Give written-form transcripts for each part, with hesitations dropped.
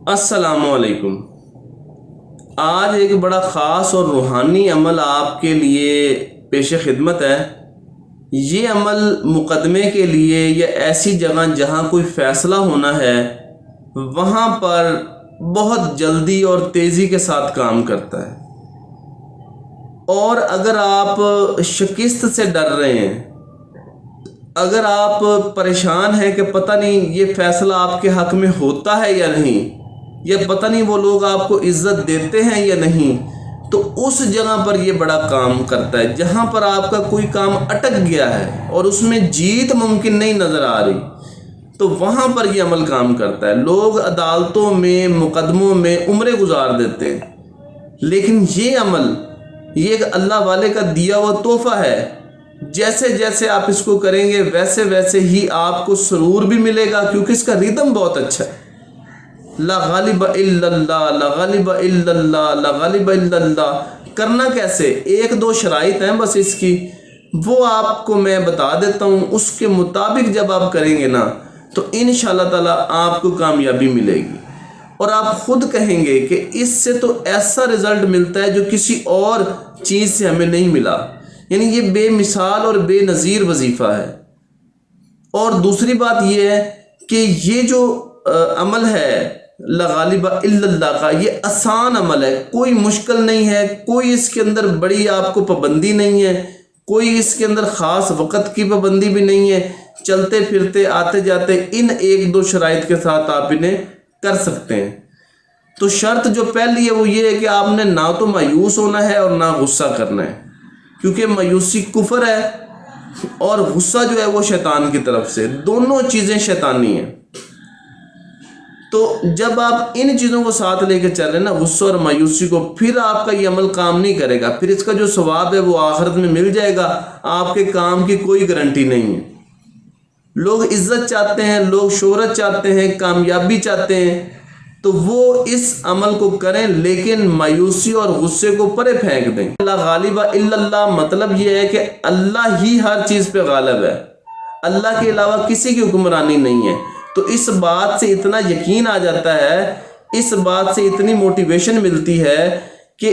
السلام علیکم۔ آج ایک بڑا خاص اور روحانی عمل آپ کے لیے پیش خدمت ہے۔ یہ عمل مقدمے کے لیے یا ایسی جگہ جہاں کوئی فیصلہ ہونا ہے وہاں پر بہت جلدی اور تیزی کے ساتھ کام کرتا ہے۔ اور اگر آپ شکست سے ڈر رہے ہیں، اگر آپ پریشان ہیں کہ پتہ نہیں یہ فیصلہ آپ کے حق میں ہوتا ہے یا نہیں، یا پتہ نہیں وہ لوگ آپ کو عزت دیتے ہیں یا نہیں، تو اس جگہ پر یہ بڑا کام کرتا ہے۔ جہاں پر آپ کا کوئی کام اٹک گیا ہے اور اس میں جیت ممکن نہیں نظر آ رہی، تو وہاں پر یہ عمل کام کرتا ہے۔ لوگ عدالتوں میں، مقدموں میں عمریں گزار دیتے ہیں، لیکن یہ عمل، یہ ایک اللہ والے کا دیا ہوا تحفہ ہے۔ جیسے جیسے آپ اس کو کریں گے ویسے ویسے ہی آپ کو سرور بھی ملے گا، کیونکہ اس کا ریدم بہت اچھا ہے۔ لا غالب الا اللہ، لا غالب الا اللہ، لا غالب الا اللہ۔ کرنا کیسے؟ ایک دو شرائط ہیں بس اس کی، وہ آپ کو میں بتا دیتا ہوں۔ اس کے مطابق جب آپ کریں گے نا تو انشاءاللہ تعالیٰ آپ کو کامیابی ملے گی، اور آپ خود کہیں گے کہ اس سے تو ایسا رزلٹ ملتا ہے جو کسی اور چیز سے ہمیں نہیں ملا۔ یعنی یہ بے مثال اور بے نظیر وظیفہ ہے۔ اور دوسری بات یہ ہے کہ یہ جو عمل ہے لا غالب الا اللہ کا، یہ آسان عمل ہے، کوئی مشکل نہیں ہے، کوئی اس کے اندر بڑی آپ کو پابندی نہیں ہے، کوئی اس کے اندر خاص وقت کی پابندی بھی نہیں ہے۔ چلتے پھرتے آتے جاتے ان ایک دو شرائط کے ساتھ آپ انہیں کر سکتے ہیں۔ تو شرط جو پہلی ہے وہ یہ ہے کہ آپ نے نہ تو مایوس ہونا ہے اور نہ غصہ کرنا ہے، کیونکہ مایوسی کفر ہے اور غصہ جو ہے وہ شیطان کی طرف سے، دونوں چیزیں شیطانی ہیں۔ تو جب آپ ان چیزوں کو ساتھ لے کے چل رہے ہیں نا، غصہ اور مایوسی کو، پھر آپ کا یہ عمل کام نہیں کرے گا۔ پھر اس کا جو ثواب ہے وہ آخرت میں مل جائے گا، آپ کے کام کی کوئی گارنٹی نہیں ہے۔ لوگ عزت چاہتے ہیں، لوگ شہرت چاہتے ہیں، کامیابی چاہتے ہیں، تو وہ اس عمل کو کریں، لیکن مایوسی اور غصے کو پرے پھینک دیں۔ لا غالب الا اللہ مطلب یہ ہے کہ اللہ ہی ہر چیز پہ غالب ہے، اللہ کے علاوہ کسی کی حکمرانی نہیں ہے۔ تو اس بات سے اتنا یقین آ جاتا ہے، اس بات سے اتنی موٹیویشن ملتی ہے کہ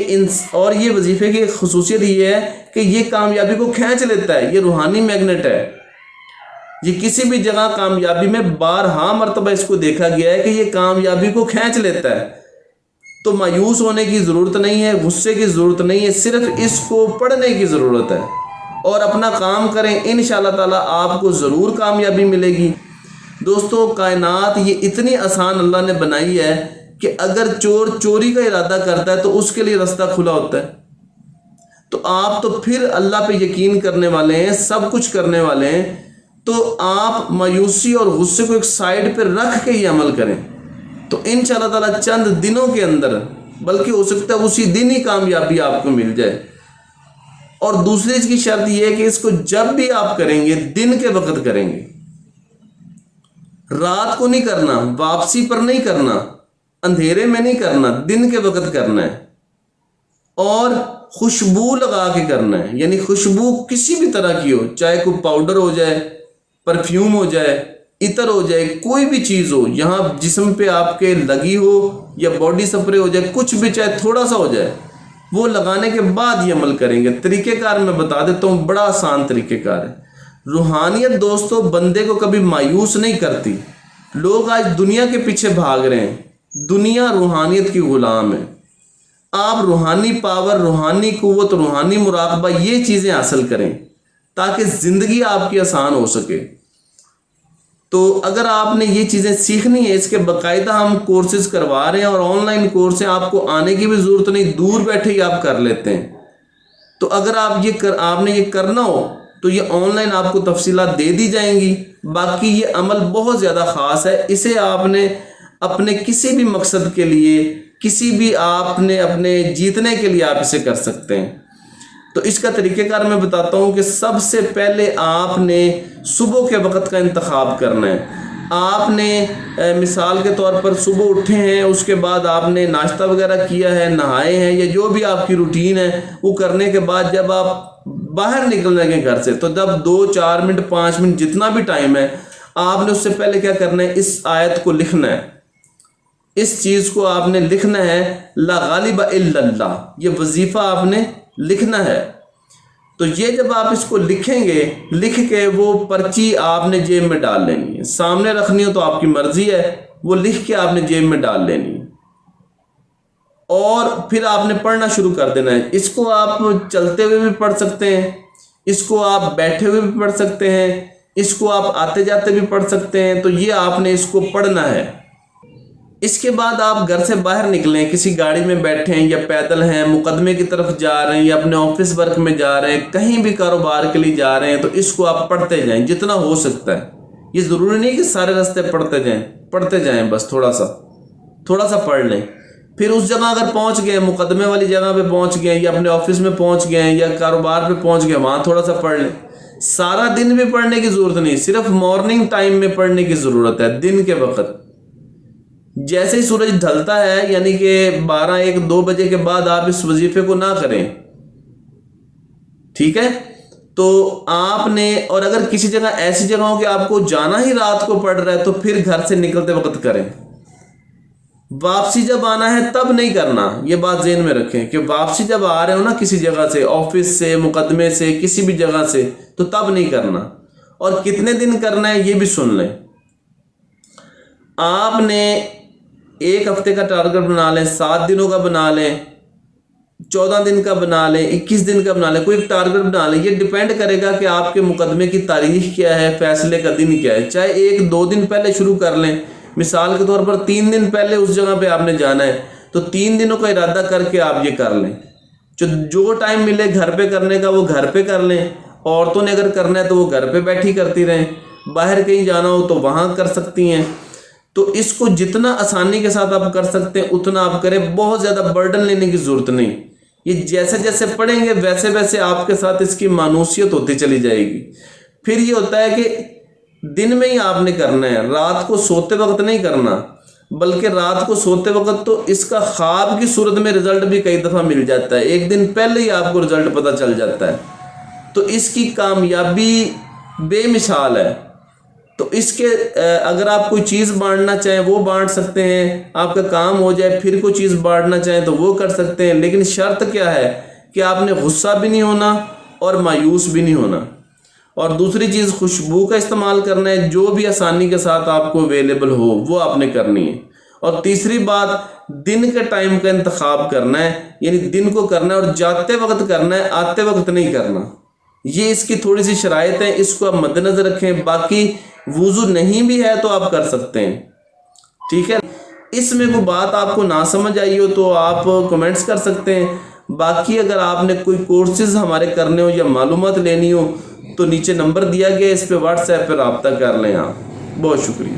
اور یہ وظیفے کی خصوصیت یہ ہے کہ یہ کامیابی کو کھینچ لیتا ہے، یہ روحانی میگنیٹ ہے۔ یہ کسی بھی جگہ کامیابی میں بارہا مرتبہ اس کو دیکھا گیا ہے کہ یہ کامیابی کو کھینچ لیتا ہے۔ تو مایوس ہونے کی ضرورت نہیں ہے، غصے کی ضرورت نہیں ہے، صرف اس کو پڑھنے کی ضرورت ہے اور اپنا کام کریں، انشاءاللہ تعالیٰ آپ کو ضرور کامیابی ملے گی۔ دوستو، کائنات یہ اتنی آسان اللہ نے بنائی ہے کہ اگر چور چوری کا ارادہ کرتا ہے تو اس کے لیے راستہ کھلا ہوتا ہے۔ تو آپ تو پھر اللہ پہ یقین کرنے والے ہیں، سب کچھ کرنے والے ہیں، تو آپ مایوسی اور غصے کو ایک سائڈ پہ رکھ کے یہ عمل کریں، تو انشاءاللہ تعالیٰ چند دنوں کے اندر، بلکہ ہو سکتا ہے اسی دن ہی کامیابی آپ کو مل جائے۔ اور دوسری اس کی شرط یہ ہے کہ اس کو جب بھی آپ کریں گے دن کے وقت کریں گے، رات کو نہیں کرنا، واپسی پر نہیں کرنا، اندھیرے میں نہیں کرنا، دن کے وقت کرنا ہے، اور خوشبو لگا کے کرنا ہے۔ یعنی خوشبو کسی بھی طرح کی ہو، چاہے کوئی پاؤڈر ہو جائے، پرفیوم ہو جائے، عطر ہو جائے، کوئی بھی چیز ہو، یہاں جسم پہ آپ کے لگی ہو یا باڈی سپرے ہو جائے، کچھ بھی چاہے تھوڑا سا ہو جائے، وہ لگانے کے بعد یہ عمل کریں گے۔ طریقہ کار میں بتا دیتا ہوں، بڑا آسان طریقہ کار ہے۔ روحانیت دوستو بندے کو کبھی مایوس نہیں کرتی۔ لوگ آج دنیا کے پیچھے بھاگ رہے ہیں، دنیا روحانیت کی غلام ہے۔ آپ روحانی پاور، روحانی قوت، روحانی مراقبہ، یہ چیزیں حاصل کریں تاکہ زندگی آپ کی آسان ہو سکے۔ تو اگر آپ نے یہ چیزیں سیکھنی ہے، اس کے باقاعدہ ہم کورسز کروا رہے ہیں، اور آن لائن کورس ہیں، آپ کو آنے کی بھی ضرورت نہیں، دور بیٹھے ہی آپ کر لیتے ہیں۔ تو اگر آپ نے یہ کرنا ہو تو یہ آن لائن آپ کو تفصیلات دے دی جائیں گی۔ باقی یہ عمل بہت زیادہ خاص ہے، اسے آپ نے اپنے کسی بھی مقصد کے لیے، کسی بھی آپ نے اپنے جیتنے کے لیے آپ اسے کر سکتے ہیں۔ تو اس کا طریقہ کار میں بتاتا ہوں کہ سب سے پہلے آپ نے صبح کے وقت کا انتخاب کرنا ہے۔ آپ نے مثال کے طور پر صبح اٹھے ہیں، اس کے بعد آپ نے ناشتہ وغیرہ کیا ہے، نہائے ہیں، یا جو بھی آپ کی روٹین ہے وہ کرنے کے بعد جب آپ باہر نکلنے کے گھر سے، تو جب 2 4 منٹ 5 منٹ جتنا بھی ٹائم ہے، آپ نے اس سے پہلے کیا کرنا ہے، اس آیت کو لکھنا ہے۔ اس چیز کو آپ نے لکھنا ہے، لا غالب الا اللہ، یہ وظیفہ آپ نے لکھنا ہے۔ تو یہ جب آپ اس کو لکھیں گے، لکھ کے وہ پرچی آپ نے جیب میں ڈال لینی ہے، سامنے رکھنی ہو تو آپ کی مرضی ہے، وہ لکھ کے آپ نے جیب میں ڈال لینی ہے، اور پھر آپ نے پڑھنا شروع کر دینا ہے۔ اس کو آپ چلتے ہوئے بھی پڑھ سکتے ہیں، اس کو آپ بیٹھے ہوئے بھی پڑھ سکتے ہیں، اس کو آپ آتے جاتے بھی پڑھ سکتے ہیں۔ تو یہ آپ نے اس کو پڑھنا ہے۔ اس کے بعد آپ گھر سے باہر نکلیں، کسی گاڑی میں بیٹھیں یا پیدل ہیں، مقدمے کی طرف جا رہے ہیں یا اپنے آفس ورک میں جا رہے ہیں، کہیں بھی کاروبار کے لیے جا رہے ہیں، تو اس کو آپ پڑھتے جائیں جتنا ہو سکتا ہے۔ یہ ضروری نہیں کہ سارے راستے پڑھتے جائیں، بس تھوڑا سا پڑھ لیں۔ پھر اس جگہ اگر پہنچ گئے، مقدمے والی جگہ پہ پہنچ گئے یا اپنے آفس میں پہنچ گئے یا کاروبار پہ پہنچ گئے، وہاں تھوڑا سا پڑھ لیں۔ سارا دن بھی پڑھنے کی ضرورت نہیں، صرف مارننگ ٹائم میں پڑھنے کی ضرورت ہے، دن کے وقت۔ جیسے ہی سورج ڈھلتا ہے، یعنی کہ 12، 1، 2 بجے کے بعد آپ اس وظیفے کو نہ کریں، ٹھیک ہے؟ تو آپ نے، اور اگر کسی جگہ ایسی جگہ ہو کہ آپ کو جانا ہی رات کو پڑ رہا ہے، تو پھر گھر سے نکلتے وقت کریں۔ واپسی جب آنا ہے تب نہیں کرنا، یہ بات ذہن میں رکھیں کہ واپسی جب آ رہے ہو نا کسی جگہ سے، آفس سے، مقدمے سے، کسی بھی جگہ سے، تو تب نہیں کرنا۔ اور کتنے دن کرنا ہے یہ بھی سن لیں۔ آپ نے 1 ہفتے کا ٹارگٹ بنا لیں، 7 دنوں کا بنا لیں، 14 دن کا بنا لیں، 21 دن کا بنا لیں، کوئی ایک ٹارگٹ بنا لیں۔ یہ ڈیپینڈ کرے گا کہ آپ کے مقدمے کی تاریخ کیا ہے، فیصلے کا دن کیا ہے۔ چاہے 1-2 دن پہلے شروع کر لیں، مثال کے طور پر 3 دن پہلے اس جگہ پہ آپ نے جانا ہے، تو 3 دنوں کا ارادہ کر کے آپ یہ کر لیں۔ جو ٹائم ملے گھر پہ کرنے کا وہ گھر پہ کر لیں۔ عورتوں نے اگر کرنا ہے تو وہ گھر پہ بیٹھی کرتی رہیں، باہر کہیں جانا ہو تو وہاں کر سکتی ہیں۔ تو اس کو جتنا آسانی کے ساتھ آپ کر سکتے ہیں اتنا آپ کریں، بہت زیادہ برڈن لینے کی ضرورت نہیں۔ یہ جیسے جیسے پڑھیں گے ویسے ویسے آپ کے ساتھ اس کی مانوسیت ہوتی چلی جائے گی۔ پھر یہ ہوتا ہے کہ دن میں ہی آپ نے کرنا ہے، رات کو سوتے وقت نہیں کرنا، بلکہ رات کو سوتے وقت تو اس کا خواب کی صورت میں رزلٹ بھی کئی دفعہ مل جاتا ہے، 1 دن پہلے ہی آپ کو رزلٹ پتہ چل جاتا ہے۔ تو اس کی کامیابی بے مثال ہے۔ تو اس کے اگر آپ کوئی چیز بانٹنا چاہیں وہ بانٹ سکتے ہیں، آپ کا کام ہو جائے پھر کوئی چیز بانٹنا چاہیں تو وہ کر سکتے ہیں، لیکن شرط کیا ہے کہ آپ نے غصہ بھی نہیں ہونا اور مایوس بھی نہیں ہونا۔ اور دوسری چیز، خوشبو کا استعمال کرنا ہے، جو بھی آسانی کے ساتھ آپ کو اویلیبل ہو وہ آپ نے کرنی ہے۔ اور تیسری بات، دن کے ٹائم کا انتخاب کرنا ہے، یعنی دن کو کرنا ہے اور جاتے وقت کرنا ہے، آتے وقت نہیں کرنا۔ یہ اس کی تھوڑی سی شرائط ہیں، اس کو آپ مد نظر رکھیں۔ باقی وضو نہیں بھی ہے تو آپ کر سکتے ہیں، ٹھیک ہے؟ اس میں کوئی بات آپ کو نہ سمجھ آئی ہو تو آپ کمنٹس کر سکتے ہیں۔ باقی اگر آپ نے کوئی کورسز ہمارے کرنے ہو یا معلومات لینی ہو تو نیچے نمبر دیا گیا، اس پہ واٹس ایپ پہ رابطہ کر لیں آپ۔ بہت شکریہ۔